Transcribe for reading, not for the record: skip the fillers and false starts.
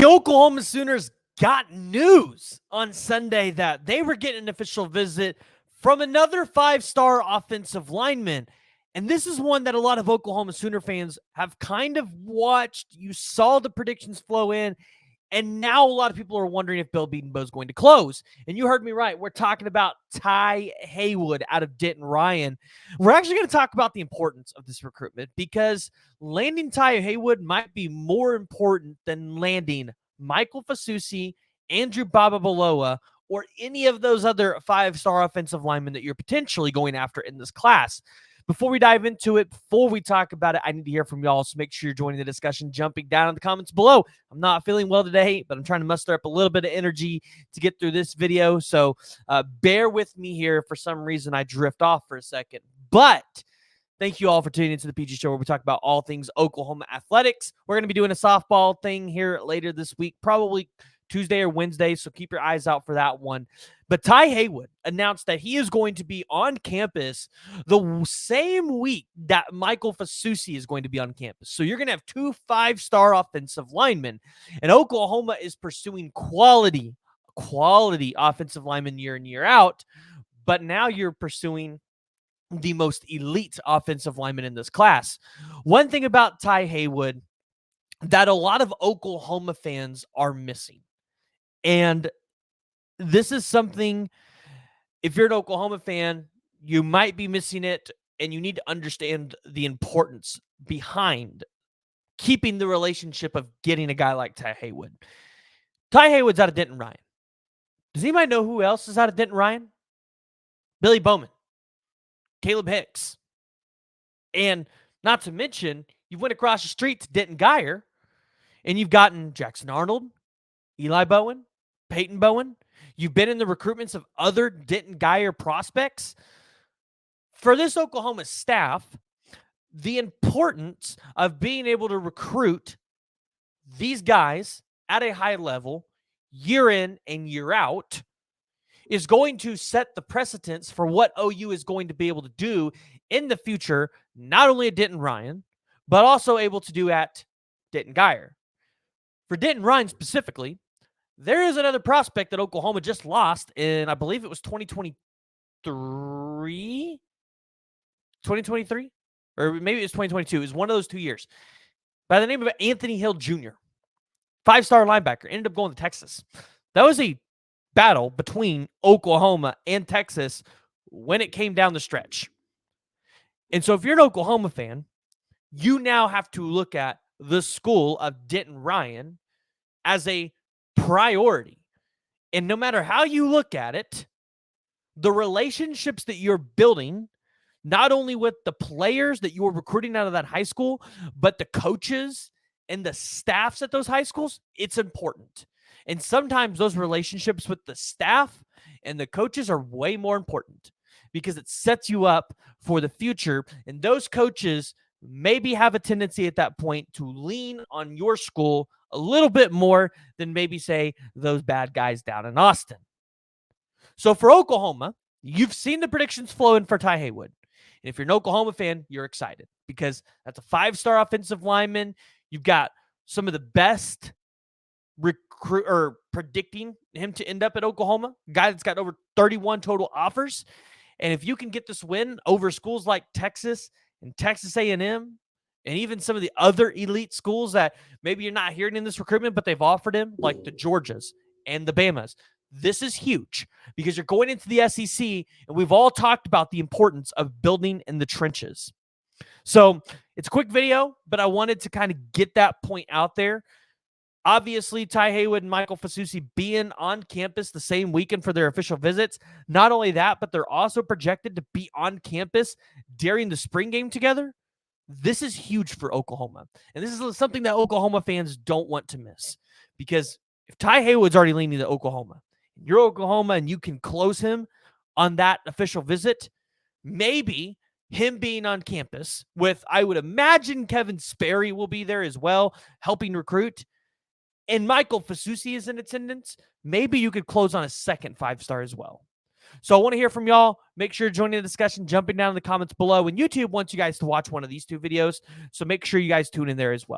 Oklahoma Sooners got news on Sunday that they were getting an official visit from another five-star offensive lineman. And this is one that a lot of Oklahoma Sooner fans have kind of watched. You saw the predictions flow in, and now a lot of people are wondering if Bill Bedenbaugh is going to close. And you heard me right. We're talking about Ty Haywood out of Denton Ryan. We're actually going to talk about the importance of this recruitment because landing Ty Haywood might be more important than landing Michael Fasusi, Andrew Bababaloa, or any of those other five-star offensive linemen that you're potentially going after in this class. Before we dive into it, before we talk about it, I need to hear from y'all, so make sure you're joining the discussion, jumping down in the comments below. I'm not feeling well today, but I'm trying to muster up a little bit of energy to get through this video, so bear with me here. For some reason, I drift off for a second, but thank you all for tuning into the PG Show, where we talk about all things Oklahoma athletics. We're going to be doing a softball thing here later this week, probably Tuesday or Wednesday, so keep your eyes out for that one. But Ty Haywood announced that he is going to be on campus the same week that Michael Fasusi is going to be on campus. So you're going to have two five-star offensive linemen, and Oklahoma is pursuing quality offensive linemen year in, year out, but now you're pursuing the most elite offensive lineman in this class. One thing about Ty Haywood that a lot of Oklahoma fans are missing, and this is something, if you're an Oklahoma fan, you might be missing it, and you need to understand the importance behind keeping the relationship of getting a guy like Ty Haywood. Ty Haywood's out of Denton Ryan. Does anybody know who else is out of Denton Ryan? Billy Bowman, Caleb Hicks. And not to mention, you went across the street to Denton Guyer, and you've gotten Jackson Arnold, Eli Bowen, Peyton Bowen. You've been in the recruitments of other Denton Guyer prospects. For this Oklahoma staff, the importance of being able to recruit these guys at a high level year in and year out is going to set the precedence for what OU is going to be able to do in the future, not only at Denton Ryan, but also able to do at Denton Guyer. For Denton Ryan specifically, there is another prospect that Oklahoma just lost in, I believe it was 2023? 2023? Or maybe it was 2022. It was one of those 2 years. By the name of Anthony Hill Jr., five-star linebacker, ended up going to Texas. That was a battle between Oklahoma and Texas when it came down the stretch. And so if you're an Oklahoma fan, you now have to look at the school of Denton Ryan as a priority. And no matter how you look at it, the relationships that you're building, not only with the players that you were recruiting out of that high school, but the coaches and the staffs at those high schools, it's important. And sometimes those relationships with the staff and the coaches are way more important because it sets you up for the future. And those coaches maybe have a tendency at that point to lean on your school a little bit more than maybe, say, those bad guys down in Austin. So for Oklahoma, you've seen the predictions flow in for Ty Haywood. And if you're an Oklahoma fan, you're excited because that's a five-star offensive lineman. You've got some of the best predicting him to end up at Oklahoma, a guy that's got over 31 total offers. And if you can get this win over schools like Texas and Texas A&M, and even some of the other elite schools that maybe you're not hearing in this recruitment, but they've offered him, like the Georgias and the Bamas. This is huge because you're going into the SEC, and we've all talked about the importance of building in the trenches. So it's a quick video, but I wanted to kind of get that point out there. Obviously, Ty Haywood and Michael Fasusi being on campus the same weekend for their official visits. Not only that, but they're also projected to be on campus during the spring game together. This is huge for Oklahoma. And this is something that Oklahoma fans don't want to miss. Because if Ty Haywood's already leaning to Oklahoma, you're Oklahoma and you can close him on that official visit, maybe him being on campus with, I would imagine Kevin Sperry will be there as well, helping recruit, and Michael Fasusi is in attendance, maybe you could close on a second five-star as well. So I want to hear from y'all. Make sure you're joining the discussion, jumping down in the comments below. And YouTube wants you guys to watch one of these two videos, so make sure you guys tune in there as well.